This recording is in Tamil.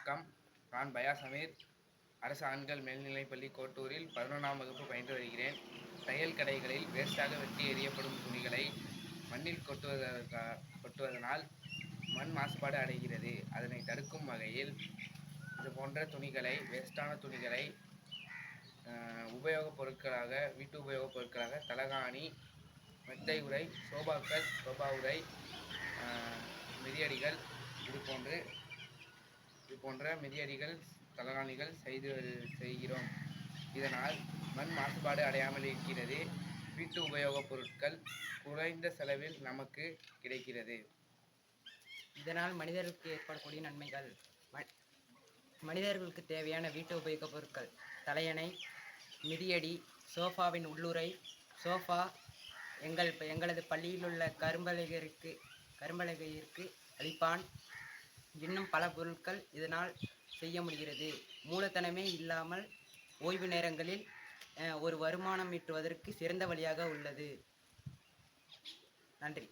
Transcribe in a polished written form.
வணக்கம். நான் பயா சமீர். அரசு ஆண்கள் மேல்நிலைப்பள்ளி கோட்டூரில் 11ஆம் வகுப்பு பயின்று வருகிறேன். தையல் கடைகளில் வேஸ்ட்டாக வெட்டி எறியப்படும் துணிகளை மண்ணில் கொட்டுவதனால் மண் மாசுபாடு அடைகிறது. அதனை தடுக்கும் வகையில் இது போன்ற துணிகளை, வேஸ்ட்டான துணிகளை உபயோகப் பொருட்களாக, வீட்டு உபயோகப் பொருட்களாக தலகாணி, மெத்தை உறை, சோபா உறை, மிதியடிகள் இது போன்ற மிதியடிகள், தலகாணிகள் செய்கிறோம். இதனால் மண் மாசுபாடு அடையாமல் இருக்கிறது. வீட்டு உபயோகப் பொருட்கள் குறைந்த செலவில் நமக்கு கிடைக்கிறது. இதனால் மனிதர்களுக்கு ஏற்படக்கூடிய நன்மைகள்: மனிதர்களுக்கு தேவையான வீட்டு உபயோகப் பொருட்கள்: தலையணை, மிதியடி, சோஃபாவின் உள்ளுறை, சோஃபா, எங்களது பள்ளியில் உள்ள கரும்பலகையிற்கு அழிப்பான், இன்னும் பல பொருட்கள் இதனால் செய்ய முடிகிறது. மூலதனமே இல்லாமல் ஓய்வு நேரங்களில் ஒரு வருமானம் ஈட்டுவதற்கு சிறந்த வழியாக உள்ளது. நன்றி.